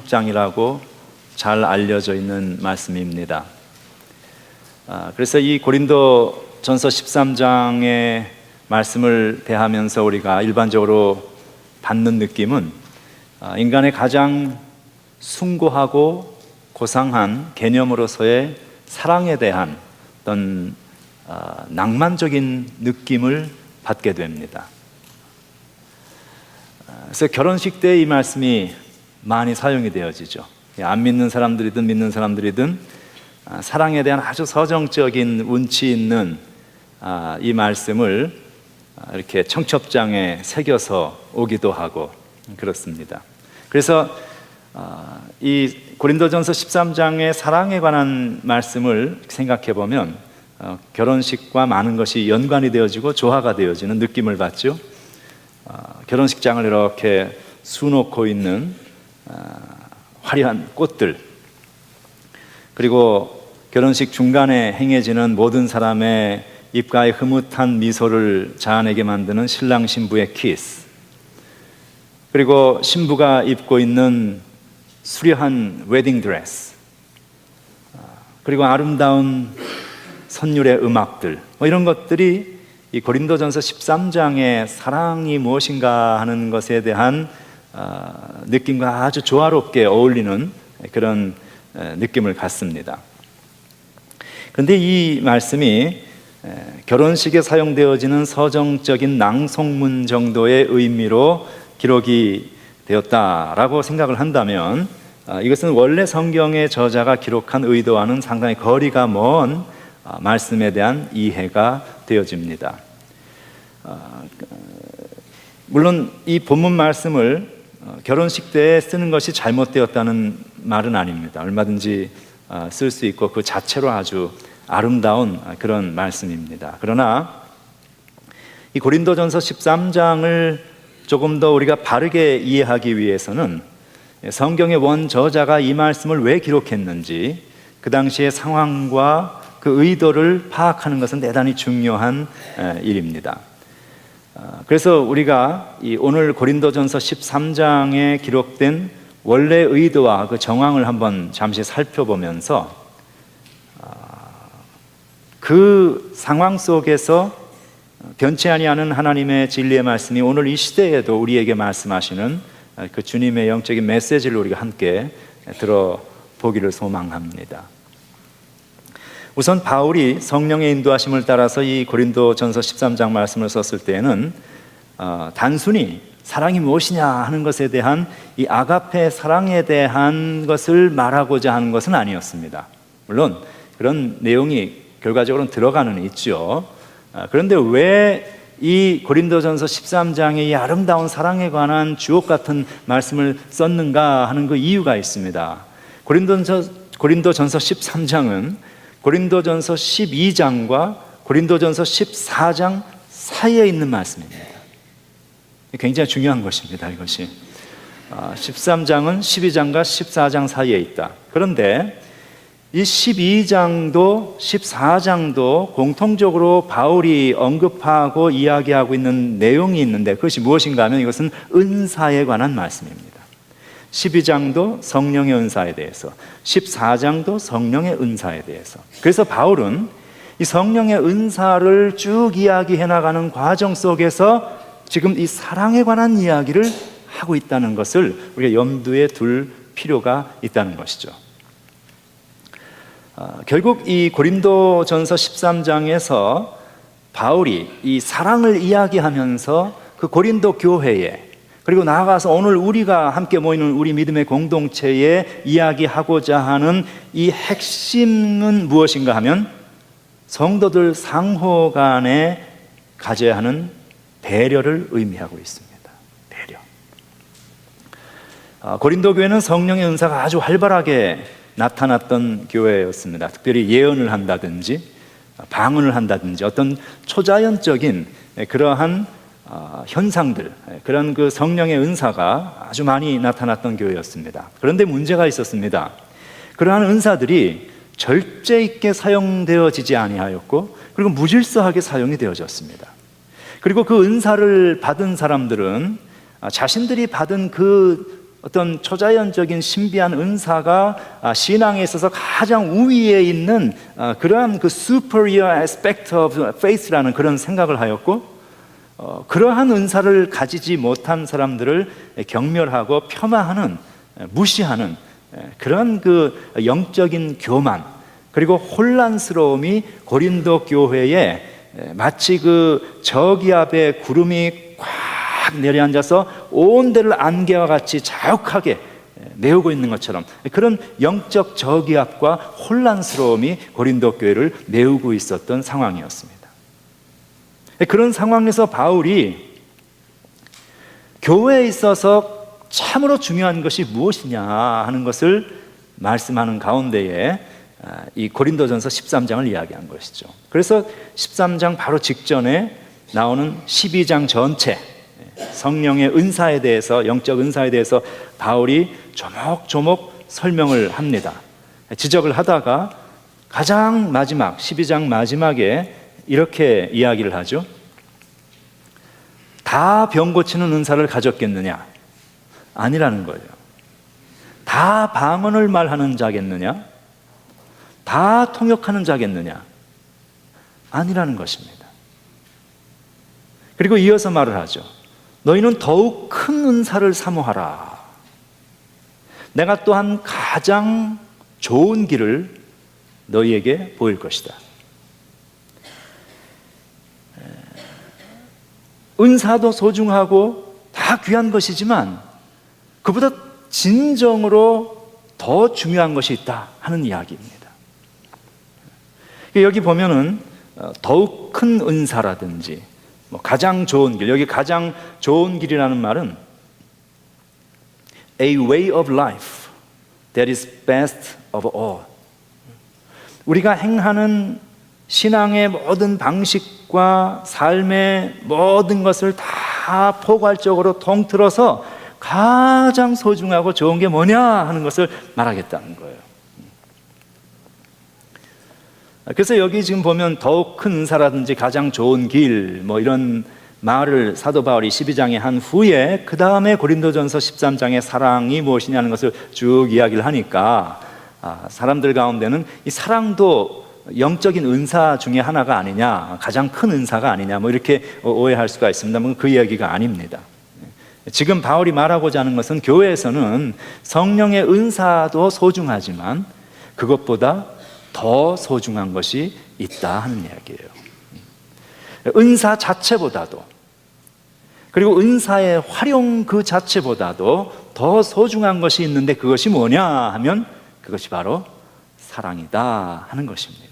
장이라고 잘 알려져 있는 말씀입니다. 그래서 이 고린도전서 13장의 말씀을 대하면서 우리가 일반적으로 받는 느낌은 인간의 가장 숭고하고 고상한 개념으로서의 사랑에 대한 어떤 낭만적인 느낌을 받게 됩니다. 그래서 결혼식 때 이 말씀이 많이 사용이 되어지죠. 안 믿는 사람들이든 믿는 사람들이든 사랑에 대한 아주 서정적인 운치 있는 이 말씀을 이렇게 청첩장에 새겨서 오기도 하고 그렇습니다. 그래서 이 고린도전서 13장의 사랑에 관한 말씀을 생각해 보면 결혼식과 많은 것이 연관이 되어지고 조화가 되어지는 느낌을 받죠. 결혼식장을 이렇게 수놓고 있는 화려한 꽃들, 그리고 결혼식 중간에 행해지는 모든 사람의 입가에 흐뭇한 미소를 자아내게 만드는 신랑 신부의 키스, 그리고 신부가 입고 있는 수려한 웨딩 드레스, 그리고 아름다운 선율의 음악들, 이런 것들이 이 고린도전서 13장의 사랑이 무엇인가 하는 것에 대한 느낌과 아주 조화롭게 어울리는 그런 느낌을 갖습니다. 그런데 이 말씀이 결혼식에 사용되어지는 서정적인 낭송문 정도의 의미로 기록이 되었다라고 생각을 한다면 이것은 원래 성경의 저자가 기록한 의도와는 상당히 거리가 먼 말씀에 대한 이해가 되어집니다. 물론 이 본문 말씀을 결혼식 때 쓰는 것이 잘못되었다는 말은 아닙니다. 얼마든지 쓸 수 있고 그 자체로 아주 아름다운 그런 말씀입니다. 그러나 이 고린도전서 13장을 조금 더 우리가 바르게 이해하기 위해서는 성경의 원 저자가 이 말씀을 왜 기록했는지 그 당시의 상황과 그 의도를 파악하는 것은 대단히 중요한 일입니다. 그래서 우리가 오늘 고린도전서 13장에 기록된 원래 의도와 그 정황을 한번 잠시 살펴보면서 그 상황 속에서 변치 아니하는 하나님의 진리의 말씀이 오늘 이 시대에도 우리에게 말씀하시는 그 주님의 영적인 메시지를 우리가 함께 들어보기를 소망합니다. 우선 바울이 성령의 인도하심을 따라서 이 고린도전서 13장 말씀을 썼을 때에는 단순히 사랑이 무엇이냐 하는 것에 대한 이 아가페 사랑에 대한 것을 말하고자 하는 것은 아니었습니다. 물론 그런 내용이 결과적으로는 들어가는 있죠. 그런데 왜 이 고린도전서 13장의 이 아름다운 사랑에 관한 주옥 같은 말씀을 썼는가 하는 그 이유가 있습니다. 고린도전서 13장은 고린도전서 12장과 고린도전서 14장 사이에 있는 말씀입니다. 굉장히 중요한 것입니다. 이것이 13장은 12장과 14장 사이에 있다. 그런데 이 12장도 14장도 공통적으로 바울이 언급하고 이야기하고 있는 내용이 있는데 그것이 무엇인가 하면 이것은 은사에 관한 말씀입니다. 12장도 성령의 은사에 대해서, 14장도 성령의 은사에 대해서. 그래서 바울은 이 성령의 은사를 쭉 이야기해 나가는 과정 속에서 지금 이 사랑에 관한 이야기를 하고 있다는 것을 우리가 염두에 둘 필요가 있다는 것이죠. 결국 이 고린도전서 13장에서 바울이 이 사랑을 이야기하면서 그 고린도 교회에, 그리고 나아가서 오늘 우리가 함께 모이는 우리 믿음의 공동체에 이야기하고자 하는 이 핵심은 무엇인가 하면 성도들 상호 간에 가져야 하는 배려를 의미하고 있습니다. 배려. 고린도 교회는 성령의 은사가 아주 활발하게 나타났던 교회였습니다. 특별히 예언을 한다든지 방언을 한다든지 어떤 초자연적인 그러한 현상들, 그런 그 성령의 은사가 아주 많이 나타났던 교회였습니다. 그런데 문제가 있었습니다. 그러한 은사들이 절제 있게 사용되어지지 아니하였고 그리고 무질서하게 사용이 되어졌습니다. 그리고 그 은사를 받은 사람들은 자신들이 받은 그 어떤 초자연적인 신비한 은사가 신앙에 있어서 가장 우위에 있는 그러한 그 superior aspect of faith라는 그런 생각을 하였고, 그러한 은사를 가지지 못한 사람들을 경멸하고 폄하하는, 무시하는 그런 그 영적인 교만, 그리고 혼란스러움이 고린도 교회에 마치 그 저기압의 구름이 꽉 내려앉아서 온 데를 안개와 같이 자욱하게 메우고 있는 것처럼, 그런 영적 저기압과 혼란스러움이 고린도 교회를 메우고 있었던 상황이었습니다. 그런 상황에서 바울이 교회에 있어서 참으로 중요한 것이 무엇이냐 하는 것을 말씀하는 가운데에 이 고린도전서 13장을 이야기한 것이죠. 그래서 13장 바로 직전에 나오는 12장 전체, 성령의 은사에 대해서, 영적 은사에 대해서 바울이 조목조목 설명을 합니다. 지적을 하다가 가장 마지막 12장 마지막에 이렇게 이야기를 하죠. 다 병 고치는 은사를 가졌겠느냐? 아니라는 거예요. 다 방언을 말하는 자겠느냐? 다 통역하는 자겠느냐? 아니라는 것입니다. 그리고 이어서 말을 하죠. 너희는 더욱 큰 은사를 사모하라. 내가 또한 가장 좋은 길을 너희에게 보일 것이다. 은사도 소중하고 다 귀한 것이지만 그보다 진정으로 더 중요한 것이 있다 하는 이야기입니다. 여기 보면은 더욱 큰 은사라든지 가장 좋은 길, 여기 가장 좋은 길이라는 말은 a way of life that is best of all. 우리가 행하는 신앙의 모든 방식과 삶의 모든 것을 다 포괄적으로 통틀어서 가장 소중하고 좋은 게 뭐냐 하는 것을 말하겠다는 거예요. 그래서 여기 지금 보면 더욱 큰 은사라든지 가장 좋은 길, 이런 말을 사도 바울이 12장에 한 후에 그 다음에 고린도전서 13장의 사랑이 무엇이냐는 것을 쭉 이야기를 하니까 사람들 가운데는 이 사랑도 영적인 은사 중에 하나가 아니냐, 가장 큰 은사가 아니냐, 이렇게 오해할 수가 있습니다만 그 이야기가 아닙니다. 지금 바울이 말하고자 하는 것은 교회에서는 성령의 은사도 소중하지만 그것보다 더 소중한 것이 있다 하는 이야기예요. 은사 자체보다도, 그리고 은사의 활용 그 자체보다도 더 소중한 것이 있는데 그것이 뭐냐 하면 그것이 바로 사랑이다 하는 것입니다.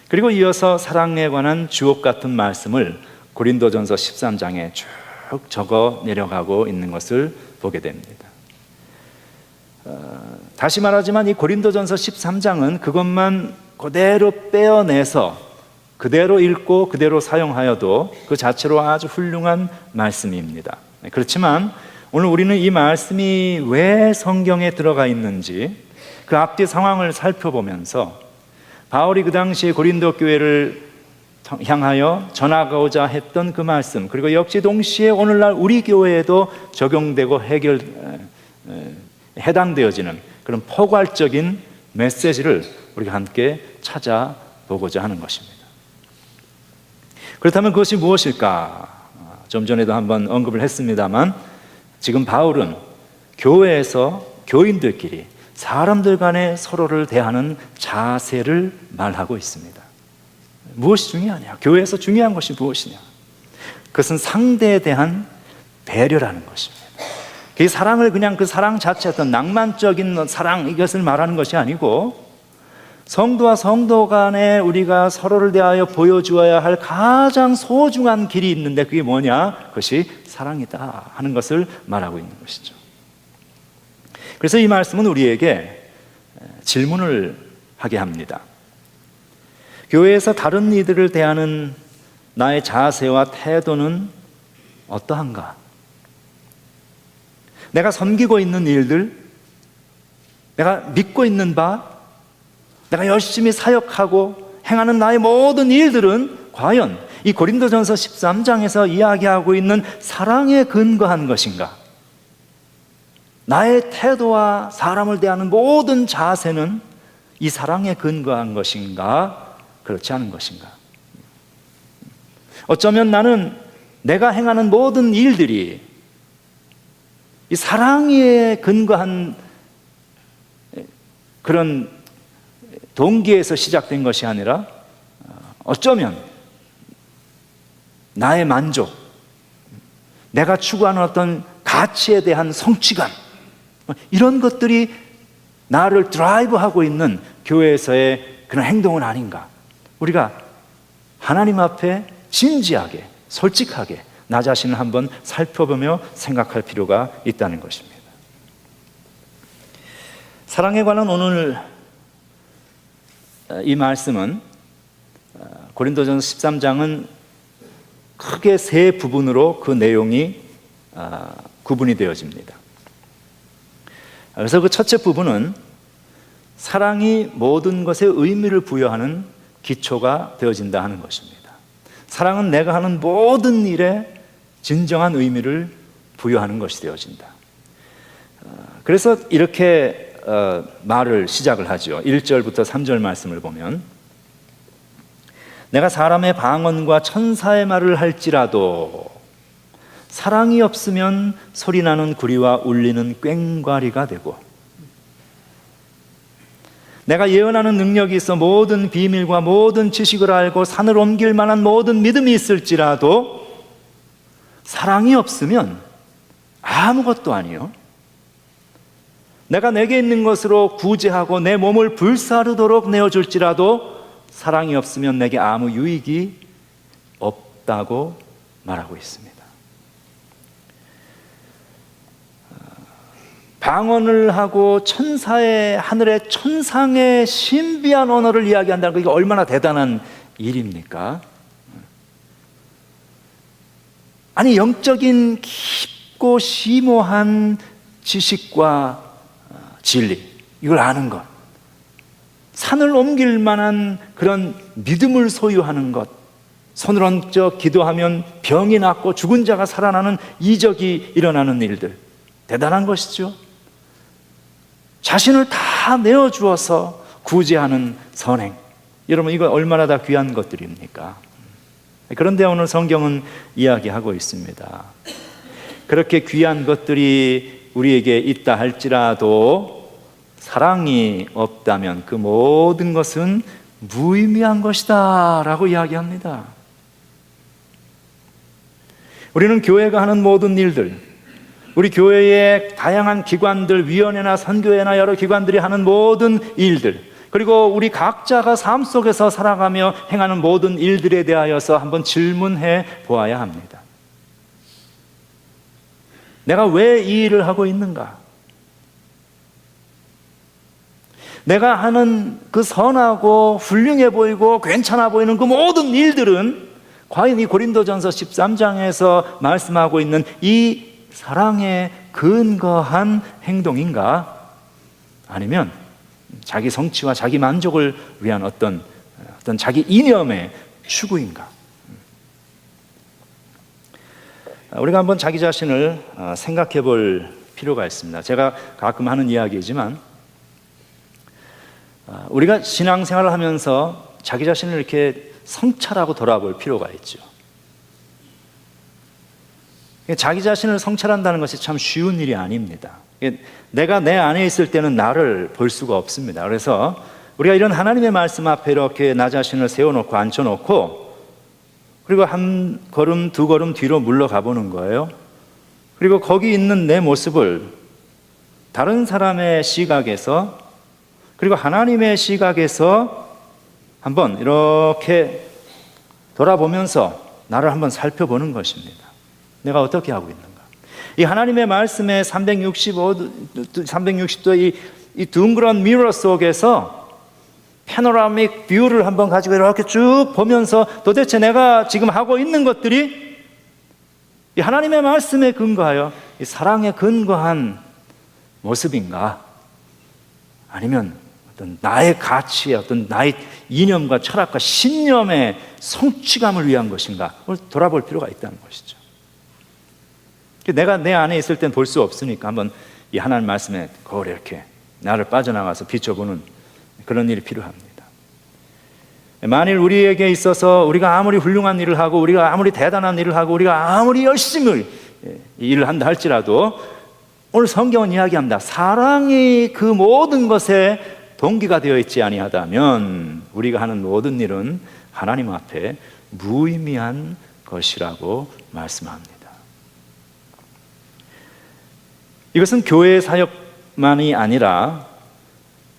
그리고 이어서 사랑에 관한 주옥 같은 말씀을 고린도전서 13장에 쭉 적어 내려가고 있는 것을 보게 됩니다. 다시 말하지만 이 고린도전서 13장은 그것만 그대로 빼어내서 그대로 읽고 그대로 사용하여도 그 자체로 아주 훌륭한 말씀입니다. 그렇지만 오늘 우리는 이 말씀이 왜 성경에 들어가 있는지 그 앞뒤 상황을 살펴보면서 바울이 그 당시에 고린도 교회를 향하여 전하고자 했던 그 말씀, 그리고 역시 동시에 오늘날 우리 교회에도 적용되고 해당되어지는 그런 포괄적인 메시지를 우리가 함께 찾아보고자 하는 것입니다. 그렇다면 그것이 무엇일까? 좀 전에도 한번 언급을 했습니다만 지금 바울은 교회에서 교인들끼리 사람들 간에 서로를 대하는 자세를 말하고 있습니다. 무엇이 중요하냐? 교회에서 중요한 것이 무엇이냐? 그것은 상대에 대한 배려라는 것입니다. 그 사랑을 그냥 그 사랑 자체 어떤 낭만적인 사랑 이것을 말하는 것이 아니고 성도와 성도 간에 우리가 서로를 대하여 보여주어야 할 가장 소중한 길이 있는데 그게 뭐냐? 그것이 사랑이다 하는 것을 말하고 있는 것이죠. 그래서 이 말씀은 우리에게 질문을 하게 합니다. 교회에서 다른 이들을 대하는 나의 자세와 태도는 어떠한가? 내가 섬기고 있는 일들, 내가 믿고 있는 바, 내가 열심히 사역하고 행하는 나의 모든 일들은 과연 이 고린도전서 13장에서 이야기하고 있는 사랑에 근거한 것인가? 나의 태도와 사람을 대하는 모든 자세는 이 사랑에 근거한 것인가, 그렇지 않은 것인가? 어쩌면 나는 내가 행하는 모든 일들이 이 사랑에 근거한 그런 동기에서 시작된 것이 아니라 어쩌면 나의 만족, 내가 추구하는 어떤 가치에 대한 성취감, 이런 것들이 나를 드라이브하고 있는 교회에서의 그런 행동은 아닌가. 우리가 하나님 앞에 진지하게, 솔직하게 나 자신을 한번 살펴보며 생각할 필요가 있다는 것입니다. 사랑에 관한 오늘 이 말씀은 고린도전서 13장은 크게 세 부분으로 그 내용이 구분이 되어집니다. 그래서 그 첫째 부분은 사랑이 모든 것에 의미를 부여하는 기초가 되어진다 하는 것입니다. 사랑은 내가 하는 모든 일에 진정한 의미를 부여하는 것이 되어진다. 그래서 이렇게 말을 시작을 하죠. 1절부터 3절 말씀을 보면, 내가 사람의 방언과 천사의 말을 할지라도 사랑이 없으면 소리나는 구리와 울리는 꽹과리가 되고, 내가 예언하는 능력이 있어 모든 비밀과 모든 지식을 알고 산을 옮길 만한 모든 믿음이 있을지라도 사랑이 없으면 아무것도 아니요, 내가 내게 있는 것으로 구제하고 내 몸을 불사르도록 내어줄지라도 사랑이 없으면 내게 아무 유익이 없다고 말하고 있습니다. 방언을 하고 천사의, 하늘의 천상의 신비한 언어를 이야기한다는 거, 이게 얼마나 대단한 일입니까? 아니, 영적인 깊고 심오한 지식과 진리, 이걸 아는 것, 산을 옮길 만한 그런 믿음을 소유하는 것, 손을 얹어 기도하면 병이 낫고 죽은 자가 살아나는 이적이 일어나는 일들, 대단한 것이죠. 자신을 다 내어주어서 구제하는 선행, 여러분, 이거 얼마나 다 귀한 것들입니까? 그런데 오늘 성경은 이야기하고 있습니다. 그렇게 귀한 것들이 우리에게 있다 할지라도 사랑이 없다면 그 모든 것은 무의미한 것이다 라고 이야기합니다. 우리는 교회가 하는 모든 일들, 우리 교회의 다양한 기관들, 위원회나 선교회나 여러 기관들이 하는 모든 일들, 그리고 우리 각자가 삶 속에서 살아가며 행하는 모든 일들에 대하여서 한번 질문해 보아야 합니다. 내가 왜 이 일을 하고 있는가? 내가 하는 그 선하고 훌륭해 보이고 괜찮아 보이는 그 모든 일들은 과연 이 고린도전서 13장에서 말씀하고 있는 이 사랑에 근거한 행동인가? 아니면 자기 성취와 자기 만족을 위한 어떤 자기 이념의 추구인가? 우리가 한번 자기 자신을 생각해 볼 필요가 있습니다. 제가 가끔 하는 이야기이지만, 우리가 신앙생활을 하면서 자기 자신을 이렇게 성찰하고 돌아볼 필요가 있죠. 자기 자신을 성찰한다는 것이 참 쉬운 일이 아닙니다. 내가 내 안에 있을 때는 나를 볼 수가 없습니다. 그래서 우리가 이런 하나님의 말씀 앞에 이렇게 나 자신을 세워놓고 앉혀놓고, 그리고 한 걸음 두 걸음 뒤로 물러가 보는 거예요. 그리고 거기 있는 내 모습을 다른 사람의 시각에서, 그리고 하나님의 시각에서 한번 이렇게 돌아보면서 나를 한번 살펴보는 것입니다. 내가 어떻게 하고 있는가? 이 하나님의 말씀의 360도 이 둥그런 미러 속에서 패노라믹 뷰를 한번 가지고 이렇게 쭉 보면서 도대체 내가 지금 하고 있는 것들이 이 하나님의 말씀에 근거하여 이 사랑에 근거한 모습인가? 아니면 어떤 나의 가치의 어떤 나의 이념과 철학과 신념의 성취감을 위한 것인가? 그걸 돌아볼 필요가 있다는 것이죠. 내가 내 안에 있을 땐 볼 수 없으니까 한번 이 하나님 말씀에 거울에 이렇게 나를 빠져나가서 비춰보는 그런 일이 필요합니다. 만일 우리에게 있어서 우리가 아무리 훌륭한 일을 하고 우리가 아무리 대단한 일을 하고 우리가 아무리 열심히 일을 한다 할지라도 오늘 성경은 이야기합니다. 사랑이 그 모든 것에 동기가 되어 있지 아니하다면 우리가 하는 모든 일은 하나님 앞에 무의미한 것이라고 말씀합니다. 이것은 교회 사역만이 아니라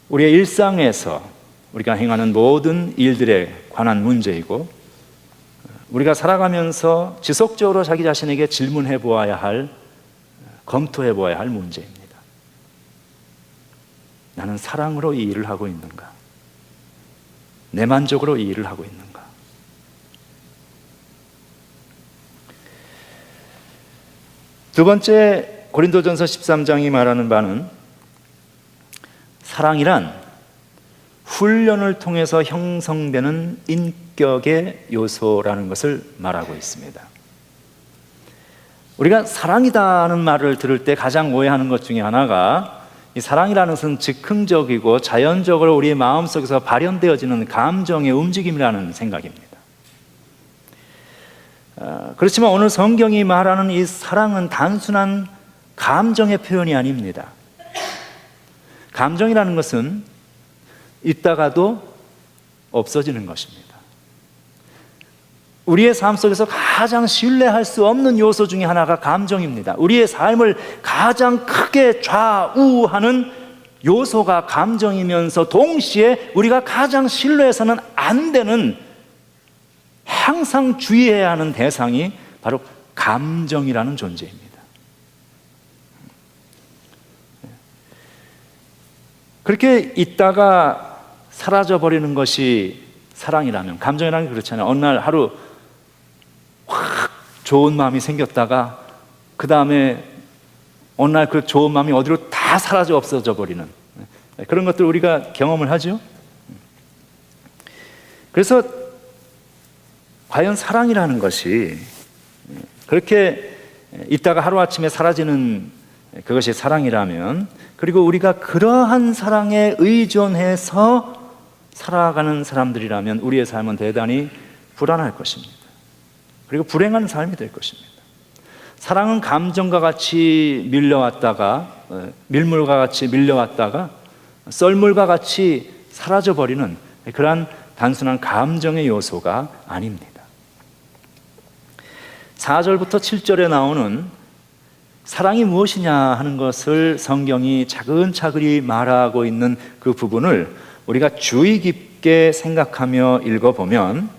우리의 일상에서 우리가 행하는 모든 일들에 관한 문제이고 우리가 살아가면서 지속적으로 자기 자신에게 질문해 보아야 할, 검토해 보아야 할 문제입니다. 나는 사랑으로 이 일을 하고 있는가? 내 만족으로 이 일을 하고 있는가? 두 번째, 고린도전서 13장이 말하는 바는 사랑이란 훈련을 통해서 형성되는 인격의 요소라는 것을 말하고 있습니다. 우리가 사랑이다는 말을 들을 때 가장 오해하는 것 중에 하나가 이 사랑이라는 것은 즉흥적이고 자연적으로 우리의 마음속에서 발현되어지는 감정의 움직임이라는 생각입니다. 그렇지만 오늘 성경이 말하는 이 사랑은 단순한 감정의 표현이 아닙니다. 감정이라는 것은 있다가도 없어지는 것입니다. 우리의 삶 속에서 가장 신뢰할 수 없는 요소 중에 하나가 감정입니다. 우리의 삶을 가장 크게 좌우하는 요소가 감정이면서 동시에 우리가 가장 신뢰해서는 안 되는, 항상 주의해야 하는 대상이 바로 감정이라는 존재입니다. 그렇게 있다가 사라져버리는 것이 사랑이라면, 감정이라는 게 그렇잖아요. 어느 날 하루 확 좋은 마음이 생겼다가 그 다음에 어느 날 그 좋은 마음이 어디로 다 사라져 없어져 버리는 그런 것들 우리가 경험을 하죠. 그래서 과연 사랑이라는 것이 그렇게 있다가 하루아침에 사라지는 그것이 사랑이라면, 그리고 우리가 그러한 사랑에 의존해서 살아가는 사람들이라면 우리의 삶은 대단히 불안할 것입니다. 그리고 불행한 삶이 될 것입니다. 사랑은 감정과 같이 밀려왔다가, 밀물과 같이 밀려왔다가 썰물과 같이 사라져버리는 그러한 단순한 감정의 요소가 아닙니다. 4절부터 7절에 나오는 사랑이 무엇이냐 하는 것을 성경이 차근차근히 말하고 있는 그 부분을 우리가 주의 깊게 생각하며 읽어보면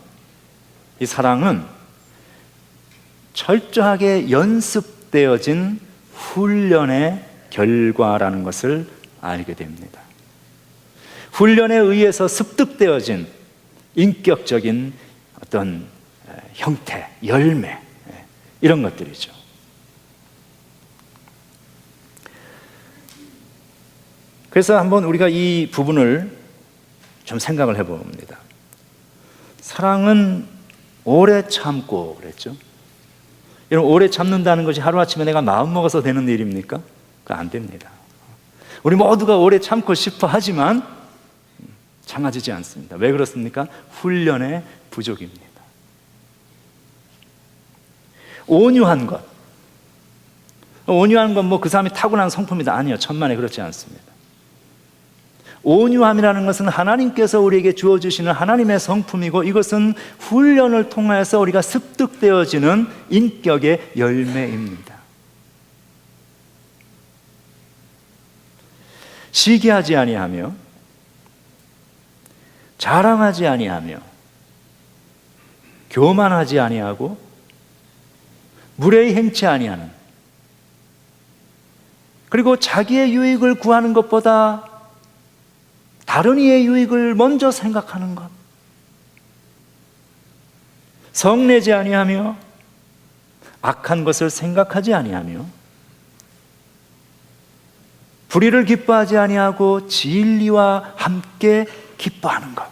이 사랑은 철저하게 연습되어진 훈련의 결과라는 것을 알게 됩니다. 훈련에 의해서 습득되어진 인격적인 어떤 형태, 열매, 이런 것들이죠. 그래서 한번 우리가 이 부분을 좀 생각을 해봅니다. 사랑은 오래 참고 그랬죠. 여러분, 오래 참는다는 것이 하루아침에 내가 마음먹어서 되는 일입니까? 그거 안 됩니다. 우리 모두가 오래 참고 싶어 하지만 참아지지 않습니다. 왜 그렇습니까? 훈련의 부족입니다. 온유한 것, 온유한 건 뭐 그 사람이 타고난 성품이다, 아니요, 천만에 그렇지 않습니다. 온유함이라는 것은 하나님께서 우리에게 주어주시는 하나님의 성품이고, 이것은 훈련을 통해서 우리가 습득되어지는 인격의 열매입니다. 시기하지 아니하며 자랑하지 아니하며 교만하지 아니하고 무례히 행치 아니하는, 그리고 자기의 유익을 구하는 것보다 다른 이의 유익을 먼저 생각하는 것, 성내지 아니하며 악한 것을 생각하지 아니하며 불의를 기뻐하지 아니하고 진리와 함께 기뻐하는 것,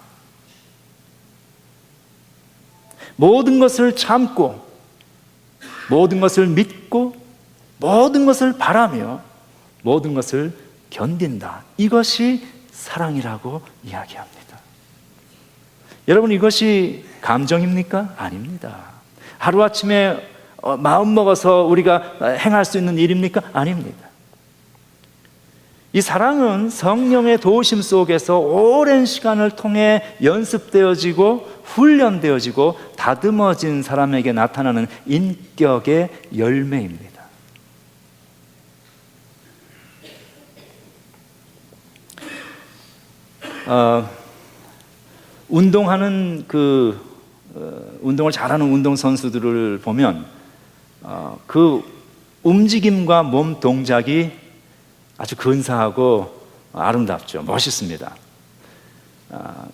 모든 것을 참고 모든 것을 믿고 모든 것을 바라며 모든 것을 견딘다. 이것이 사랑이라고 이야기합니다. 여러분, 이것이 감정입니까? 아닙니다. 하루아침에 마음 먹어서 우리가 행할 수 있는 일입니까? 아닙니다. 이 사랑은 성령의 도우심 속에서 오랜 시간을 통해 연습되어지고 훈련되어지고 다듬어진 사람에게 나타나는 인격의 열매입니다. 운동하는 운동을 잘하는 운동선수들을 보면 그 움직임과 몸 동작이 아주 근사하고 아름답죠. 멋있습니다.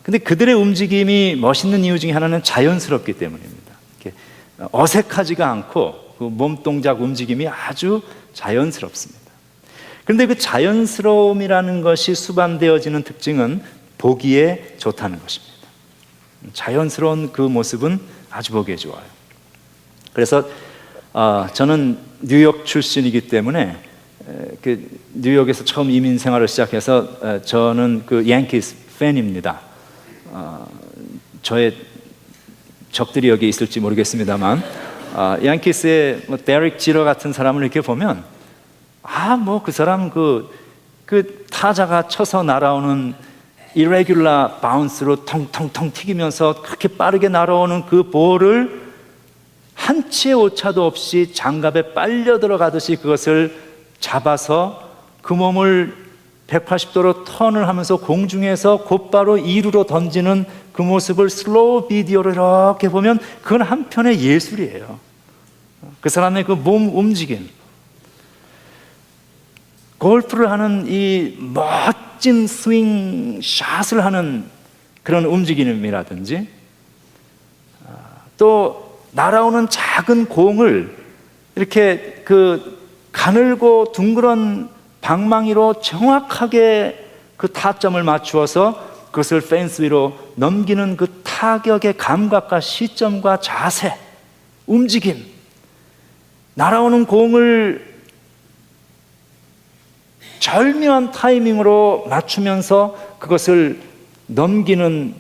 근데 그들의 움직임이 멋있는 이유 중에 하나는 자연스럽기 때문입니다. 이렇게 어색하지가 않고 그 몸 동작 움직임이 아주 자연스럽습니다. 그런데 그 자연스러움이라는 것이 수반되어지는 특징은 보기에 좋다는 것입니다. 자연스러운 그 모습은 아주 보기에 좋아요. 그래서 저는 뉴욕 출신이기 때문에 뉴욕에서 처음 이민 생활을 시작해서 저는 그 양키스 팬입니다. 저의 적들이 여기 있을지 모르겠습니다만 양키스의 데릭 지러 같은 사람을 이렇게 보면 그 사람 그 타자가 쳐서 날아오는 irregular bounce로 텅텅텅 튀기면서 그렇게 빠르게 날아오는 그 볼을 한 치의 오차도 없이 장갑에 빨려 들어가듯이 그것을 잡아서 그 몸을 180도로 턴을 하면서 공중에서 곧바로 2루로 던지는 그 모습을 슬로우 비디오로 이렇게 보면 그건 한편의 예술이에요. 그 사람의 그 몸 움직임, 골프를 하는 이 멋진 스윙 샷을 하는 그런 움직임이라든지 또 날아오는 작은 공을 이렇게 그 가늘고 둥그런 방망이로 정확하게 그 타점을 맞추어서 그것을 펜스 위로 넘기는 그 타격의 감각과 시점과 자세, 움직임, 날아오는 공을 절묘한 타이밍으로 맞추면서 그것을 넘기는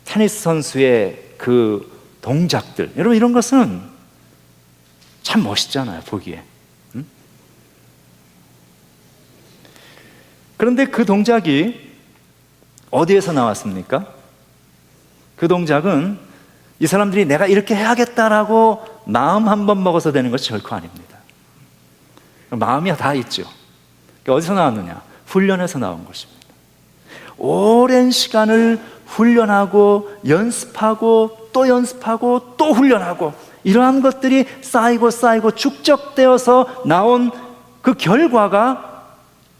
테니스 선수의 그 동작들, 여러분 이런 것은 참 멋있잖아요, 보기에. 그런데 그 동작이 어디에서 나왔습니까? 그 동작은 이 사람들이 내가 이렇게 해야겠다라고 마음 한번 먹어서 되는 것이 결코 아닙니다. 마음이 다 있죠. 어디서 나왔느냐? 훈련에서 나온 것입니다. 오랜 시간을 훈련하고 연습하고 또 연습하고 또 훈련하고 이러한 것들이 쌓이고 축적되어서 나온 그 결과가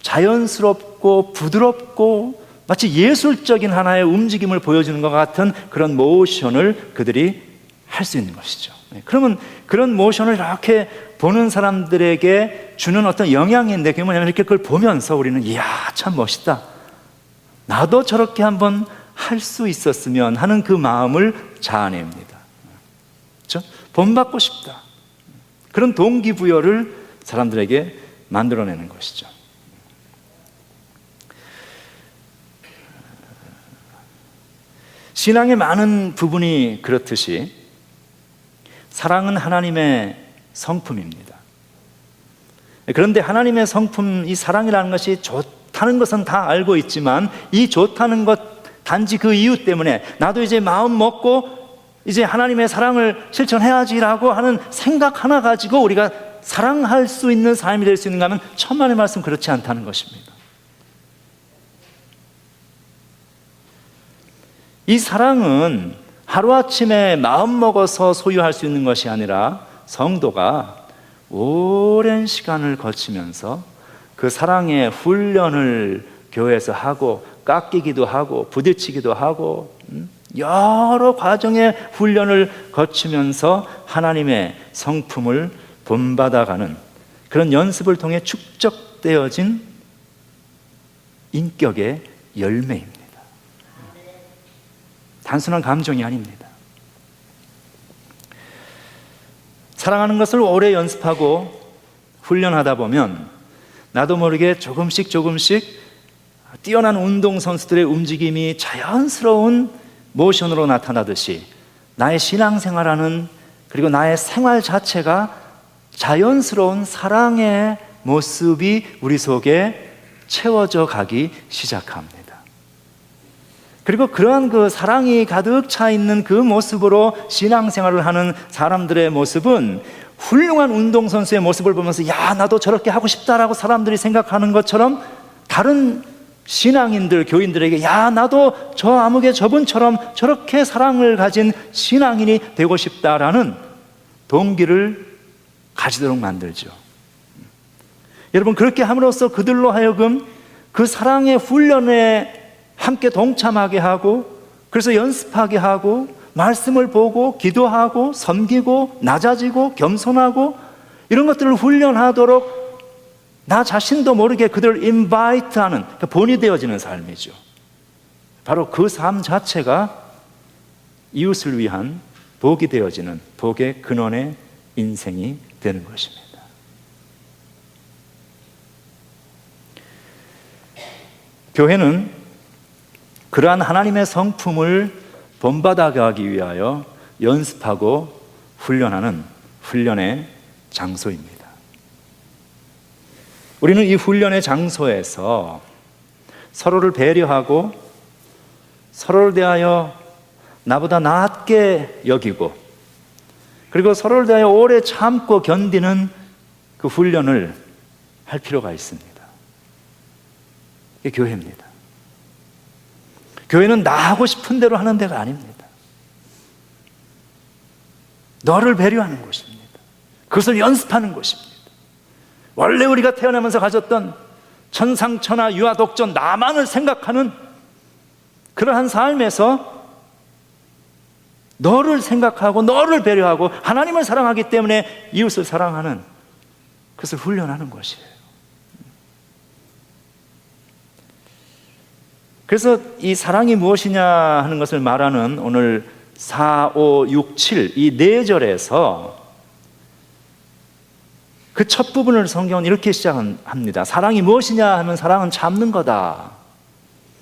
자연스럽고 부드럽고 마치 예술적인 하나의 움직임을 보여주는 것 같은 그런 모션을 그들이 할 수 있는 것이죠. 그러면 그런 모션을 이렇게 보는 사람들에게 주는 어떤 영향인데 그게 뭐냐면 이렇게 그걸 보면서 우리는 이야 참 멋있다, 나도 저렇게 한번 할 수 있었으면 하는 그 마음을 자아냅니다. 그렇죠? 본받고 싶다, 그런 동기부여를 사람들에게 만들어내는 것이죠. 신앙의 많은 부분이 그렇듯이 사랑은 하나님의 성품입니다. 그런데 하나님의 성품, 이 사랑이라는 것이 좋다는 것은 다 알고 있지만 이 좋다는 것 단지 그 이유 때문에 나도 이제 마음 먹고 이제 하나님의 사랑을 실천해야지라고 하는 생각 하나 가지고 우리가 사랑할 수 있는 삶이 될 수 있는가 하면 천만의 말씀 그렇지 않다는 것입니다. 이 사랑은 하루아침에 마음먹어서 소유할 수 있는 것이 아니라 성도가 오랜 시간을 거치면서 그 사랑의 훈련을 교회에서 하고 깎이기도 하고 부딪히기도 하고 여러 과정의 훈련을 거치면서 하나님의 성품을 본받아가는 그런 연습을 통해 축적되어진 인격의 열매입니다. 단순한 감정이 아닙니다. 사랑하는 것을 오래 연습하고 훈련하다 보면 나도 모르게 조금씩 뛰어난 운동선수들의 움직임이 자연스러운 모션으로 나타나듯이 나의 신앙생활하는, 그리고 나의 생활 자체가 자연스러운 사랑의 모습이 우리 속에 채워져 가기 시작합니다. 그리고 그러한 그 사랑이 가득 차 있는 그 모습으로 신앙생활을 하는 사람들의 모습은 훌륭한 운동선수의 모습을 보면서 야, 나도 저렇게 하고 싶다라고 사람들이 생각하는 것처럼, 다른 신앙인들, 교인들에게 야, 나도 저 아무개 저분처럼 저렇게 사랑을 가진 신앙인이 되고 싶다라는 동기를 가지도록 만들죠. 여러분, 그렇게 함으로써 그들로 하여금 그 사랑의 훈련에 함께 동참하게 하고, 그래서 연습하게 하고, 말씀을 보고 기도하고 섬기고 낮아지고 겸손하고 이런 것들을 훈련하도록 나 자신도 모르게 그들을 인바이트하는, 그러니까 본이 되어지는 삶이죠. 바로 그 삶 자체가 이웃을 위한 복이 되어지는 복의 근원의 인생이 되는 것입니다. 교회는 그러한 하나님의 성품을 본받아가기 위하여 연습하고 훈련하는 훈련의 장소입니다. 우리는 이 훈련의 장소에서 서로를 배려하고 서로를 대하여 나보다 낫게 여기고, 그리고 서로를 대하여 오래 참고 견디는 그 훈련을 할 필요가 있습니다. 이게 교회입니다. 교회는 나 하고 싶은 대로 하는 데가 아닙니다. 너를 배려하는 곳입니다. 그것을 연습하는 곳입니다. 원래 우리가 태어나면서 가졌던 천상천하 유아독존 나만을 생각하는 그러한 삶에서 너를 생각하고 너를 배려하고 하나님을 사랑하기 때문에 이웃을 사랑하는, 그것을 훈련하는 것이에요. 그래서 이 사랑이 무엇이냐 하는 것을 말하는 오늘 4, 5, 6, 7 이 4절에서 그 첫 부분을 성경은 이렇게 시작합니다. 사랑이 무엇이냐 하면 사랑은 참는 거다.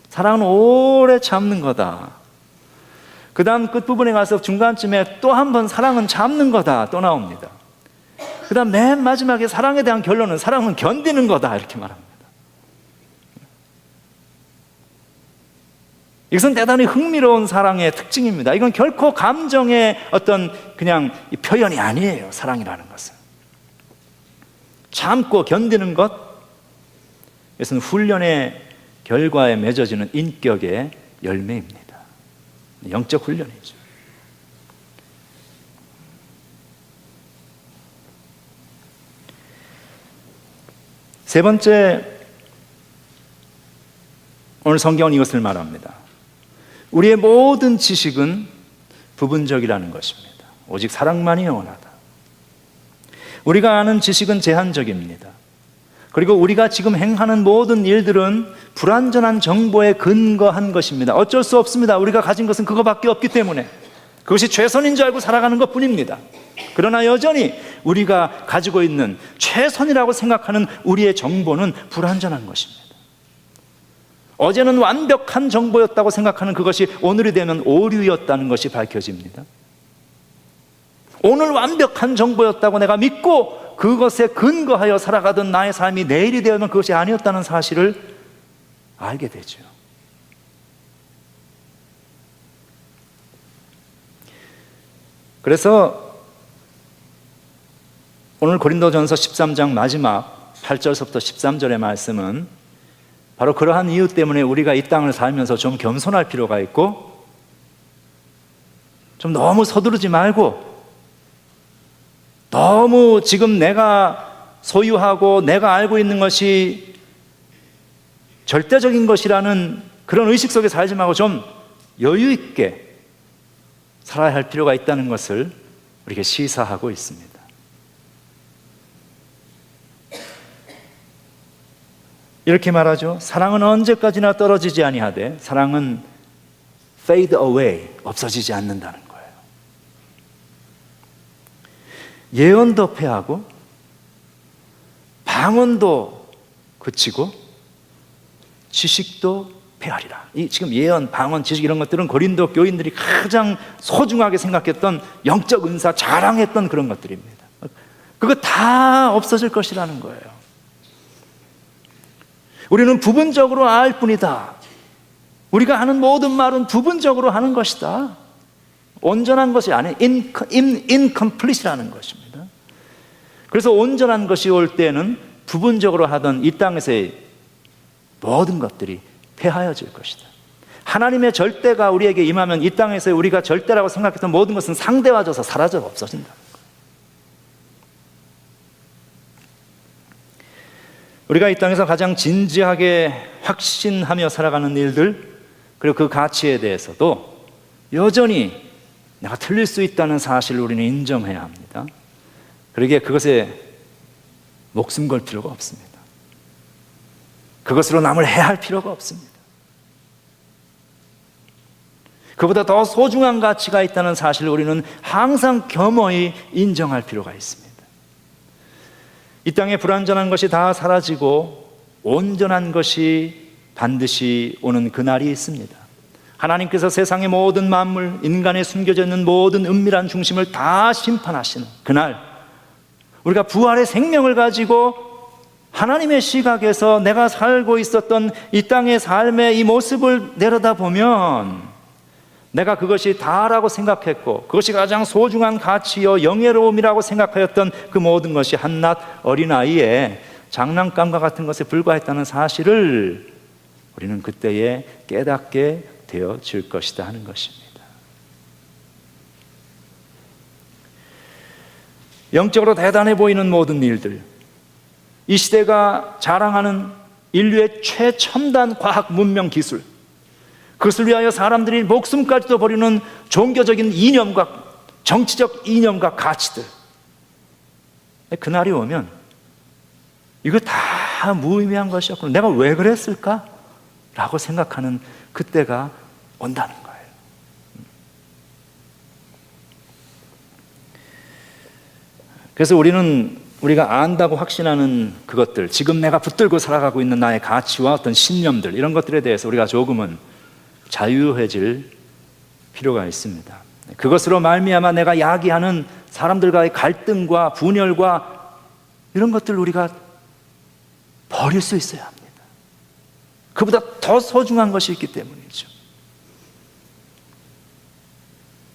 사랑은 오래 참는 거다. 그 다음 끝부분에 가서 중간쯤에 또 한 번 사랑은 참는 거다 또 나옵니다. 그 다음 맨 마지막에 사랑에 대한 결론은 사랑은 견디는 거다 이렇게 말합니다. 이것은 대단히 흥미로운 사랑의 특징입니다. 이건 결코 감정의 어떤 그냥 표현이 아니에요. 사랑이라는 것은 참고 견디는 것, 이것은 훈련의 결과에 맺어지는 인격의 열매입니다. 영적 훈련이죠. 세 번째, 오늘 성경은 이것을 말합니다. 우리의 모든 지식은 부분적이라는 것입니다. 오직 사랑만이 영원하다. 우리가 아는 지식은 제한적입니다. 그리고 우리가 지금 행하는 모든 일들은 불완전한 정보에 근거한 것입니다. 어쩔 수 없습니다. 우리가 가진 것은 그거밖에 없기 때문에 그것이 최선인 줄 알고 살아가는 것뿐입니다. 그러나 여전히 우리가 가지고 있는 최선이라고 생각하는 우리의 정보는 불완전한 것입니다. 어제는 완벽한 정보였다고 생각하는 그것이 오늘이 되면 오류였다는 것이 밝혀집니다. 오늘 완벽한 정보였다고 내가 믿고 그것에 근거하여 살아가던 나의 삶이 내일이 되면 그것이 아니었다는 사실을 알게 되죠. 그래서 오늘 고린도전서 13장 마지막 8절서부터 13절의 말씀은 바로 그러한 이유 때문에 우리가 이 땅을 살면서 좀 겸손할 필요가 있고, 좀 너무 서두르지 말고, 너무 지금 내가 소유하고 내가 알고 있는 것이 절대적인 것이라는 그런 의식 속에 살지 말고 좀 여유 있게 살아야 할 필요가 있다는 것을 우리에게 시사하고 있습니다. 이렇게 말하죠. 사랑은 언제까지나 떨어지지 아니하되 사랑은 fade away, 없어지지 않는다는 거예요. 예언도 패하고 방언도 그치고 지식도 폐하리라. 이 지금 예언, 방언, 지식 이런 것들은 고린도 교인들이 가장 소중하게 생각했던 영적 은사, 자랑했던 그런 것들입니다. 그거 다 없어질 것이라는 거예요. 우리는 부분적으로 알 뿐이다. 우리가 하는 모든 말은 부분적으로 하는 것이다. 온전한 것이 아니에요. incomplete라는 것입니다. 그래서 온전한 것이 올 때는 부분적으로 하던 이 땅에서의 모든 것들이 폐하여질 것이다. 하나님의 절대가 우리에게 임하면 이 땅에서 우리가 절대라고 생각했던 모든 것은 상대화져서 사라져 없어진다. 우리가 이 땅에서 가장 진지하게 확신하며 살아가는 일들, 그리고 그 가치에 대해서도 여전히 내가 틀릴 수 있다는 사실을 우리는 인정해야 합니다. 그러기에 그것에 목숨 걸 필요가 없습니다. 그것으로 남을 해할 필요가 없습니다. 그보다 더 소중한 가치가 있다는 사실을 우리는 항상 겸허히 인정할 필요가 있습니다. 이 땅에 불완전한 것이 다 사라지고 온전한 것이 반드시 오는 그날이 있습니다. 하나님께서 세상의 모든 만물, 인간에 숨겨져 있는 모든 은밀한 중심을 다 심판하시는 그날, 우리가 부활의 생명을 가지고 하나님의 시각에서 내가 살고 있었던 이 땅의 삶의 이 모습을 내려다보면 내가 그것이 다라고 생각했고 그것이 가장 소중한 가치요 영예로움이라고 생각하였던 그 모든 것이 한낱 어린아이의 장난감과 같은 것에 불과했다는 사실을 우리는 그때에 깨닫게 되어질 것이다 하는 것입니다. 영적으로 대단해 보이는 모든 일들, 이 시대가 자랑하는 인류의 최첨단 과학 문명 기술, 그것을 위하여 사람들이 목숨까지도 버리는 종교적인 이념과 정치적 이념과 가치들, 그날이 오면 이거 다 무의미한 것이었구나, 내가 왜 그랬을까? 라고 생각하는 그때가 온다는 거예요. 그래서 우리가 안다고 확신하는 그것들, 지금 내가 붙들고 살아가고 있는 나의 가치와 어떤 신념들, 이런 것들에 대해서 우리가 조금은 자유해질 필요가 있습니다. 그것으로 말미암아 내가 야기하는 사람들과의 갈등과 분열과 이런 것들을 우리가 버릴 수 있어야 합니다. 그보다 더 소중한 것이 있기 때문이죠.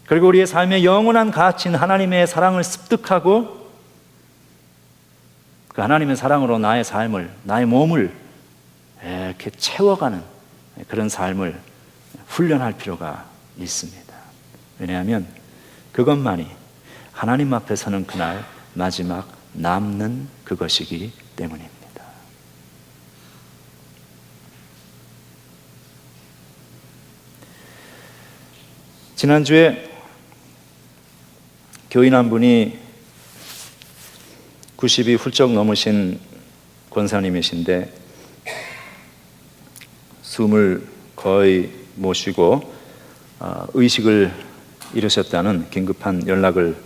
그리고 우리의 삶의 영원한 가치인 하나님의 사랑을 습득하고 그 하나님의 사랑으로 나의 삶을, 나의 몸을 이렇게 채워가는 그런 삶을 훈련할 필요가 있습니다. 왜냐하면 그것만이 하나님 앞에 서는 그날 마지막 남는 그것이기 때문입니다. 지난주에 교인 한 분이 90이 훌쩍 넘으신 권사님이신데 숨을 거의 못 쉬고 의식을 잃으셨다는 긴급한 연락을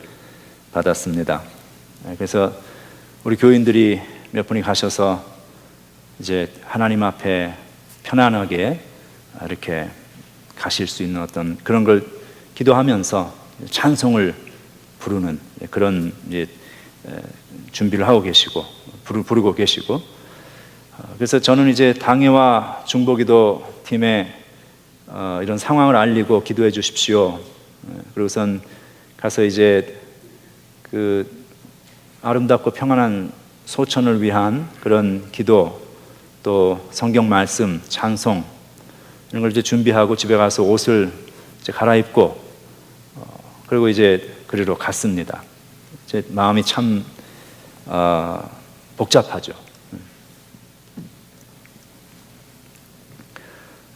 받았습니다. 그래서 우리 교인들이 몇 분이 가셔서 이제 하나님 앞에 편안하게 이렇게 가실 수 있는 어떤 그런 걸 기도하면서 찬송을 부르는 그런 이제 준비를 하고 계시고 부르고 계시고, 그래서 저는 이제 당회와 중보기도 팀에 이런 상황을 알리고 기도해 주십시오. 그리고선 가서 이제 그 아름답고 평안한 소천을 위한 그런 기도, 또 성경 말씀, 찬송 이런 걸 이제 준비하고 집에 가서 옷을 이제 갈아입고 그리고 이제 그리로 갔습니다. 제 마음이 참 복잡하죠.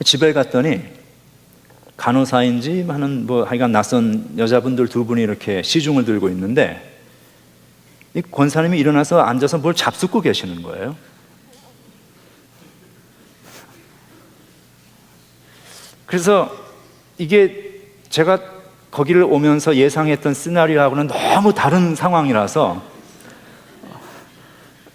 집에 갔더니 간호사인지 하는 하여간 낯선 여자분들 두 분이 이렇게 시중을 들고 있는데 이 권사님이 일어나서 앉아서 뭘 잡숫고 계시는 거예요. 그래서 이게 제가 거기를 오면서 예상했던 시나리오하고는 너무 다른 상황이라서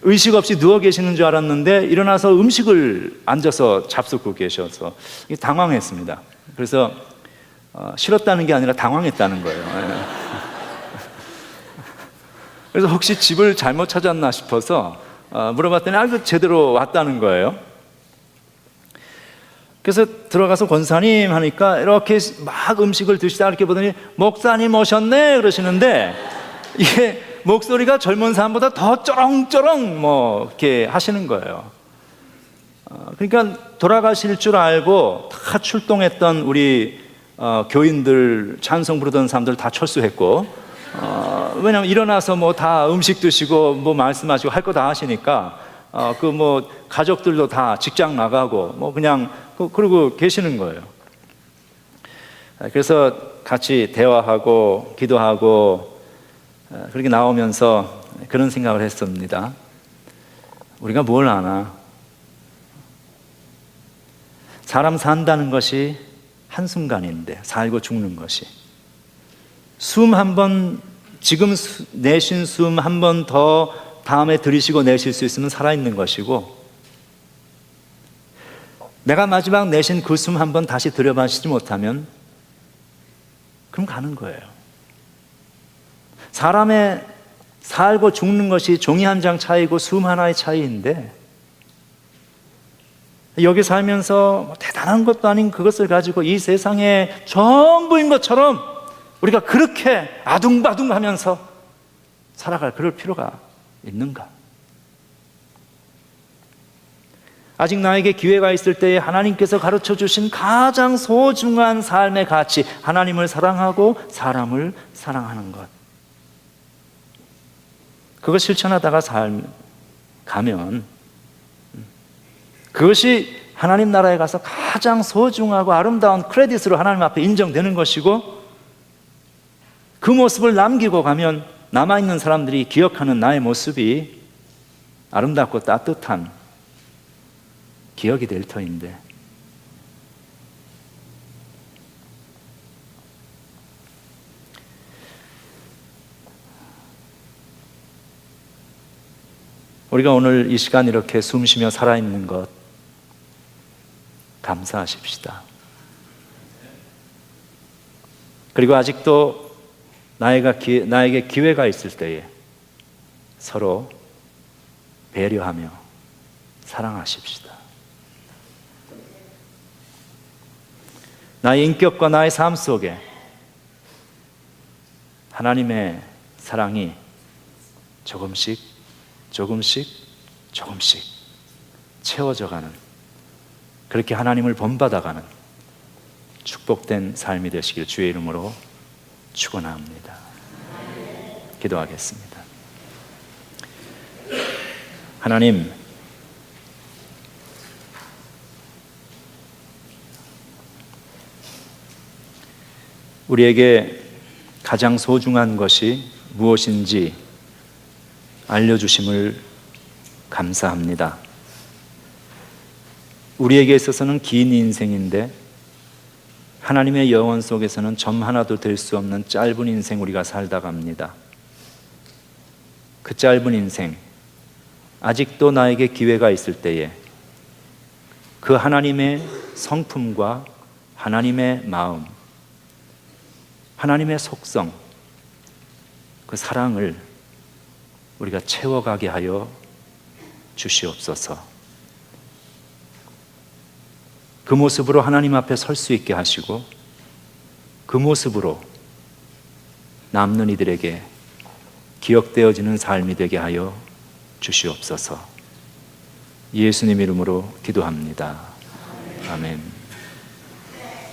의식 없이 누워 계시는 줄 알았는데 일어나서 음식을 앉아서 잡수고 계셔서 당황했습니다. 그래서 싫었다는 게 아니라 당황했다는 거예요. 그래서 혹시 집을 잘못 찾았나 싶어서 물어봤더니 그 제대로 왔다는 거예요. 그래서 들어가서 권사님 하니까 이렇게 막 음식을 드시다 이렇게 보더니 목사님 오셨네 그러시는데 이게 목소리가 젊은 사람보다 더 쩌렁쩌렁 이렇게 하시는 거예요. 그러니까 돌아가실 줄 알고 다 출동했던 우리 교인들, 찬송 부르던 사람들 다 철수했고, 왜냐면 일어나서 다 음식 드시고 말씀하시고 할 거 다 하시니까 가족들도 다 직장 나가고 그냥 그러고 계시는 거예요. 그래서 같이 대화하고 기도하고 그렇게 나오면서 그런 생각을 했습니다. 우리가 뭘 아나? 사람 산다는 것이 한순간인데, 살고 죽는 것이. 숨 한 번, 지금 내쉰 숨 한 번 더 다음에 들이쉬고 내쉴 수 있으면 살아있는 것이고, 내가 마지막 내쉰 그 숨 한 번 다시 들여마시지 못하면 그럼 가는 거예요. 사람의 살고 죽는 것이 종이 한 장 차이고 숨 하나의 차이인데, 여기 살면서 대단한 것도 아닌 그것을 가지고 이 세상의 전부인 것처럼 우리가 그렇게 아둥바둥 하면서 살아갈 그럴 필요가 있는가? 아직 나에게 기회가 있을 때에 하나님께서 가르쳐 주신 가장 소중한 삶의 가치, 하나님을 사랑하고 사람을 사랑하는 것, 그걸 실천하다가 가면 그것이 하나님 나라에 가서 가장 소중하고 아름다운 크레딧으로 하나님 앞에 인정되는 것이고, 그 모습을 남기고 가면 남아있는 사람들이 기억하는 나의 모습이 아름답고 따뜻한 기억이 될 터인데, 우리가 오늘 이 시간 이렇게 숨쉬며 살아있는 것 감사하십시다. 그리고 아직도 나에게 기회가 있을 때에 서로 배려하며 사랑하십시다. 나의 인격과 나의 삶 속에 하나님의 사랑이 조금씩 채워져가는, 그렇게 하나님을 본받아가는 축복된 삶이 되시길 주의 이름으로 축원합니다. 기도하겠습니다. 하나님, 우리에게 가장 소중한 것이 무엇인지 알려주심을 감사합니다. 우리에게 있어서는 긴 인생인데 하나님의 영원 속에서는 점 하나도 될 수 없는 짧은 인생 우리가 살다 갑니다. 그 짧은 인생, 아직도 나에게 기회가 있을 때에 그 하나님의 성품과 하나님의 마음, 하나님의 속성, 그 사랑을 우리가 채워가게 하여 주시옵소서. 그 모습으로 하나님 앞에 설 수 있게 하시고, 그 모습으로 남는 이들에게 기억되어지는 삶이 되게 하여 주시옵소서. 예수님 이름으로 기도합니다. 아멘.